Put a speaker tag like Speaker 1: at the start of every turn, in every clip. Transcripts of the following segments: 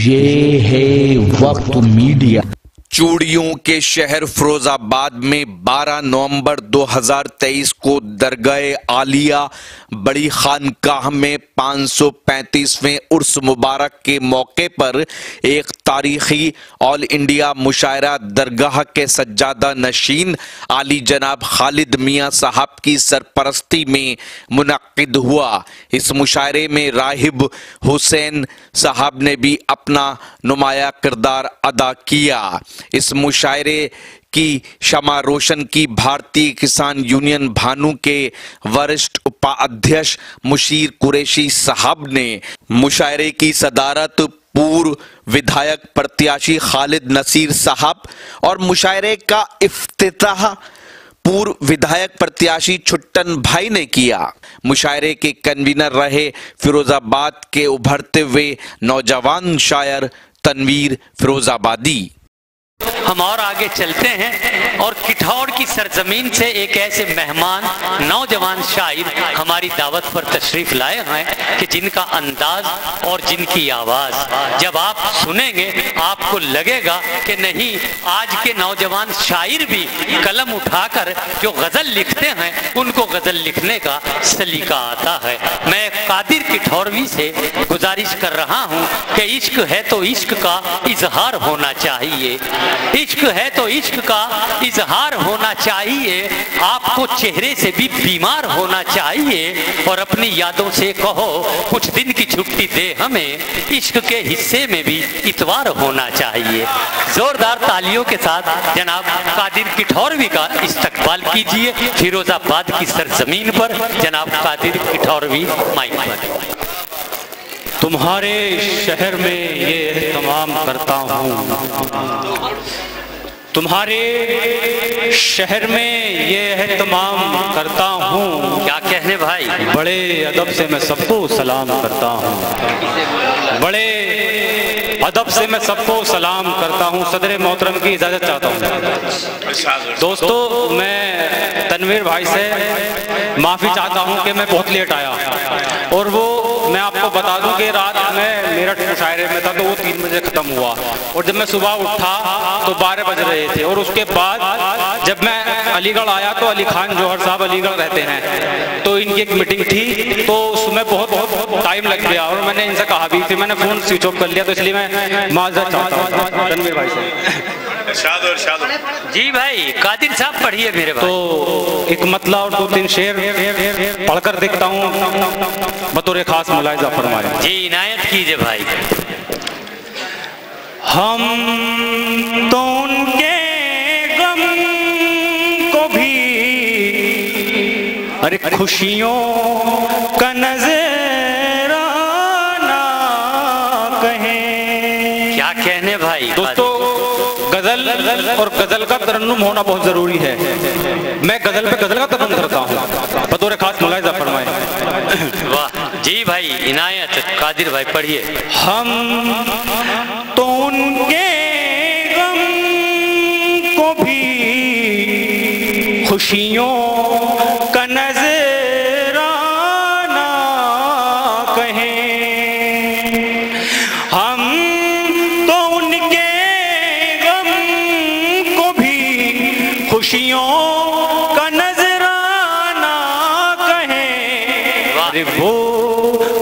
Speaker 1: یہ ہے وقت میڈیا۔
Speaker 2: چوڑیوں کے شہر فیروز آباد میں 12 نومبر 2023 کو درگاہ عالیہ بڑی خانقاہ میں 535ویں عرس مبارک کے موقع پر ایک تاریخی آل انڈیا مشاعرہ درگاہ کے سجادہ نشین عالی جناب خالد میاں صاحب کی سرپرستی میں منعقد ہوا۔ اس مشاعرے میں راہب حسین صاحب نے بھی اپنا نمایاں کردار ادا کیا۔ اس مشاعرے کی شمع روشن کی بھارتی کسان یونین بھانو کے ورشٹھ اپادھیش مشیر قریشی صاحب نے۔ مشاعرے کی صدارت پورو ودھایک پرتیاشی خالد نصیر صاحب اور مشاعرے کا افتتاح پورو ودھایک پرتیاشی چھٹن بھائی نے کیا۔ مشاعرے کے کنوینر رہے فیروز آباد کے ابھرتے ہوئے نوجوان شاعر تنویر فیروز آبادی۔
Speaker 3: ہم اور آگے چلتے ہیں اور کٹھوڑ کی سرزمین سے ایک ایسے مہمان نوجوان شاعر ہماری دعوت پر تشریف لائے ہیں کہ جن کا انداز اور جن کی آواز جب آپ سنیں گے آپ کو لگے گا کہ نہیں، آج کے نوجوان شاعر بھی قلم اٹھا کر جو غزل لکھتے ہیں ان کو غزل لکھنے کا سلیقہ آتا ہے۔ میں قادر کٹھوروی سے گزارش کر رہا ہوں کہ عشق ہے تو عشق کا اظہار ہونا چاہیے، عشق ہے تو عشق کا اظہار ہونا چاہیے، آپ کو چہرے سے بھی بیمار ہونا چاہیے اور اپنی یادوں سے کہو کچھ دن کی چھٹی دے ہمیں، عشق کے حصے میں بھی اتوار ہونا چاہیے۔ زوردار تالیوں کے ساتھ جناب قادر کٹھوروی کا استقبال کیجئے۔ فیروز آباد کی سرزمین پر جناب قادر کٹھوروی مائک پر۔
Speaker 4: تمہارے شہر میں یہ اہتمام کرتا ہوں، تمہارے شہر میں یہ اہتمام کرتا ہوں،
Speaker 3: کیا کہنے بھائی،
Speaker 4: بڑے ادب سے میں سب کو سلام کرتا ہوں، بڑے ادب سے میں سب کو سلام کرتا ہوں۔ صدر محترم کی اجازت چاہتا ہوں۔ دوستو، میں تنویر بھائی سے معافی چاہتا ہوں کہ میں بہت لیٹ آیا، اور وہ میں آپ کو بتا دوں کہ رات میں میرٹھ مشاعرے میں تھا تو وہ 3 بجے ختم ہوا، اور جب میں صبح اٹھا تو 12 بج رہے تھے، اور اس کے بعد جب میں علی گڑھ آیا تو علی خان جوہر صاحب علی گڑھ رہتے ہیں تو ان کی ایک میٹنگ تھی تو اس میں بہت ٹائم لگ گیا، اور میں نے ان سے کہا بھی، پھر میں نے فون سوئچ آف کر لیا، تو اس لیے میں معذرت چاہتا ہوں تنویر بھائی سے۔
Speaker 3: جی بھائی قادر صاحب پڑھیے میرے بھائی۔
Speaker 4: تو ایک مطلع اور 2-3 شعر پڑھ کر دیکھتا ہوں، بطور خاص ملاحظہ فرمائیں۔
Speaker 3: جی عنایت کیجئے بھائی۔
Speaker 4: ہم تو ان کے غم کو بھی ارے خوشیوں کا نظرانہ کہیں۔
Speaker 3: کیا کہنے بھائی۔
Speaker 4: دوستو، غزل اور غزل کا ترنم ہونا بہت ضروری ہے۔ میں غزل پہ غزل کا ترنم کرتا ہوں، بطور خاص ملاحظہ فرمائیں۔
Speaker 3: واہ جی بھائی عنایت، قادر بھائی پڑھیے۔
Speaker 4: ہم تو ان کے غم کو بھی خوشیوں کا نظرانہ کہیں، ہم تو ان کے غم کو بھی خوشیوں کا نظرانہ کہیں، ارے وہ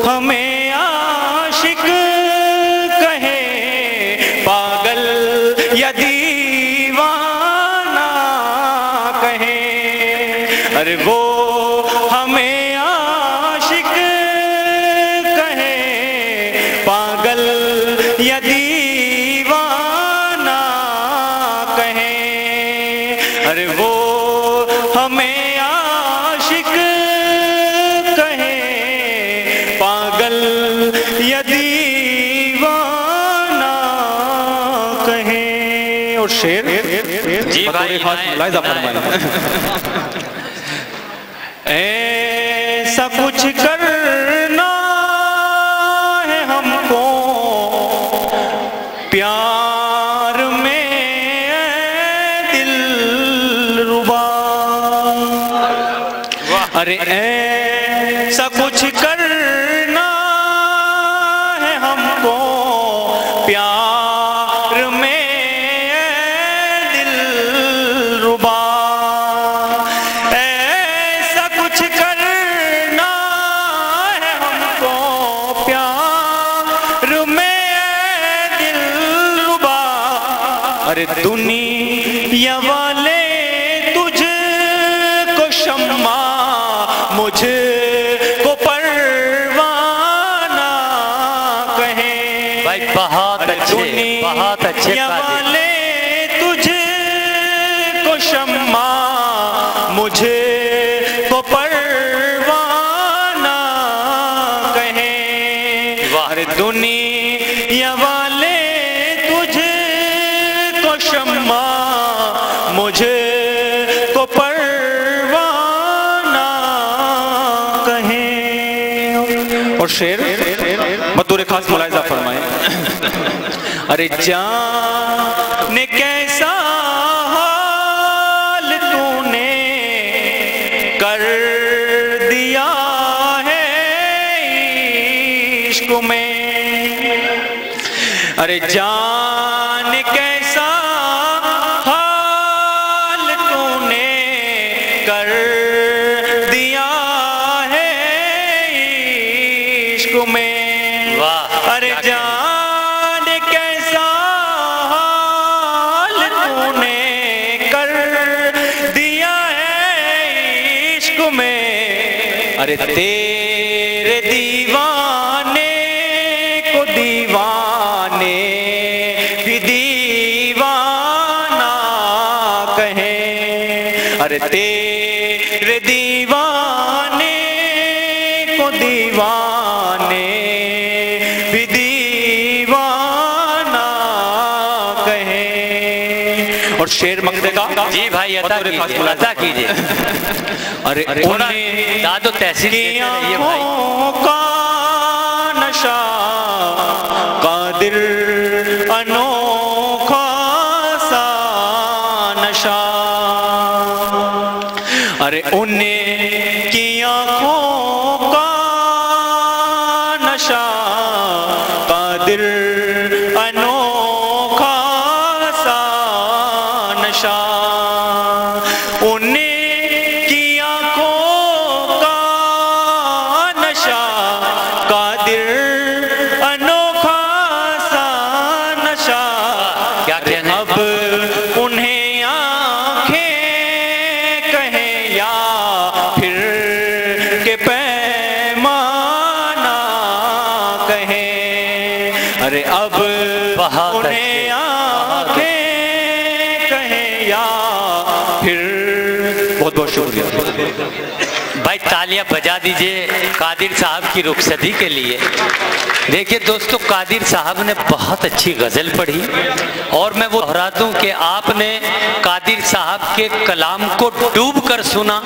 Speaker 4: ہمیں عاشق کہیں، پاگل یا دیوانہ کہیں، ارے وہ ہمیں عاشق کہیں، پاگل یا دیوانہ کہیں، ارے وہ ہمیں عاشق کہیں، پاگل یا دیوانہ کہیں۔ اور شعر
Speaker 3: جی بھائی
Speaker 4: ملاحظہ فرمائیں۔ ایسا کچھ کرنا ہے ہم کو پیار میں اے دل ربا، ارے ایسا کچھ کرنا ہے ہم کو پیار میں دل ربا، ایسا کچھ کرنا ہے ہم کو پیار میں دل ربا، ارے دنیا والے تجھ کو شمع مجھ کو پروانہ کہیں،
Speaker 3: بھائی بہت اچھے
Speaker 4: دنیا والے تجھ کو شمع مجھ کو پروانہ کہیں، ارے دنیا والے تجھ کو شمع مجھ کو پروانہ کہیں۔ اور شعر بطور خاص ملاحظہ فرمائیں، ارے جانے کیسا حال تو نے کر دیا ہے عشق میں، ارے جانے کیسا حال تو نے کر دیا ہے عشق میں، ارے جان کیسا حال تو نے کر دیا ہے عشق میں، ارے تیرے دیوانے کو دیوانے بھی دیوانہ کہیں، ارے تیرے دیوانے کو دیوانے بھی دیوانہ کہیں۔ اور شعر مقدے کا
Speaker 3: جی بھائی عطا کیجئے،
Speaker 4: ارے انہیں
Speaker 3: داد و تحسین دیتے رہیے بھائی۔
Speaker 4: کا نشہ قادر انوکھا سا نشہ، ارے انہیں کی آنکھوں کا نشہ قادر انوکھا سا نشہ، انہیں کی آنکھوں کا نشہ قادر انوکھا سا نشہ،
Speaker 3: کیا کہنا
Speaker 4: اب انہیں آنکھیں کہیں یا پھر کے پیمانہ کہیں، ارے اب انہیں آنکھیں کہیں یا پھر، بہت بہت شکریہ
Speaker 3: بھائی، تالیاں بجا دیجئے قادر صاحب کی رخصتی کے لیے۔ دیکھیے دوستو، قادر صاحب نے بہت اچھی غزل پڑھی، اور میں وہ دہرا دوں کہ آپ نے قادر صاحب کے کلام کو ڈوب کر سنا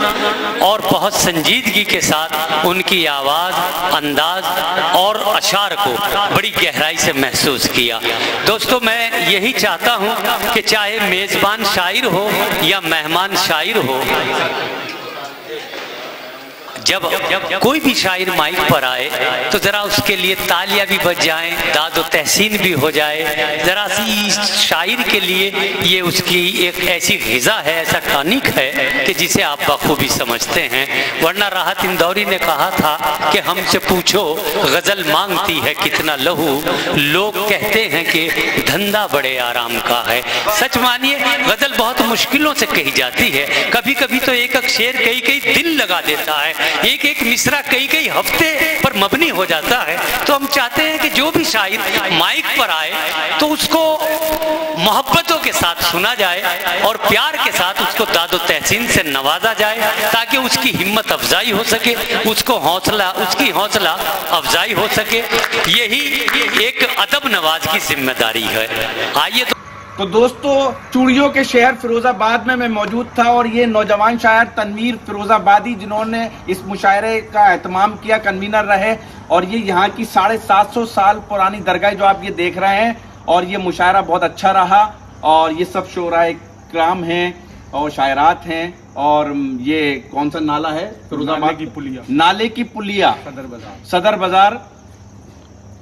Speaker 3: اور بہت سنجیدگی کے ساتھ ان کی آواز، انداز اور اشعار کو بڑی گہرائی سے محسوس کیا۔ دوستو، میں یہی چاہتا ہوں کہ چاہے میزبان شاعر ہو یا مہمان شاعر ہو، جب کوئی بھی شاعر مائک پر آئے تو ذرا اس کے لیے تالیاں بھی بج جائیں، داد و تحسین بھی ہو جائے، ذرا سی شاعر کے لیے یہ اس کی ایک ایسی غذا ہے، ایسا ٹانک ہے کہ جسے آپ بخوبی سمجھتے ہیں۔ ورنہ راحت اندوری نے کہا تھا کہ ہم سے پوچھو غزل مانگتی ہے کتنا لہو، لوگ کہتے ہیں کہ دھندا بڑے آرام کا ہے۔ سچ مانیے، غزل بہت مشکلوں سے کہی جاتی ہے، کبھی کبھی تو ایک ایک شعر کئی دن لگا دیتا ہے، ایک ایک مصرع کئی ہفتے پر مبنی ہو جاتا ہے۔ تو ہم چاہتے ہیں کہ جو بھی شاعر مائک پر آئے تو اس کو محبتوں کے ساتھ سنا جائے اور پیار کے ساتھ اس کو داد و تحسین سے نوازا جائے، تاکہ اس کی ہمت افزائی ہو سکے، اس کی حوصلہ افزائی ہو سکے۔ یہی ایک ادب نواز کی ذمہ داری ہے۔ آئیے
Speaker 1: تو دوستو، چوڑیوں کے شہر فیروز آباد میں موجود تھا، اور یہ نوجوان شاعر تنویر فیروز آبادی جنہوں نے اس مشاعرے کا اہتمام کیا، کنوینر رہے، اور یہ یہاں کی 750 سال پرانی درگاہ جو آپ یہ دیکھ رہے ہیں، اور یہ مشاعرہ بہت اچھا رہا، اور یہ سب شعراء کرام ہیں اور شاعرات ہیں، اور یہ کون سا نالہ ہے فیروز آباد کی؟ نالے کی پلیا، صدر بازار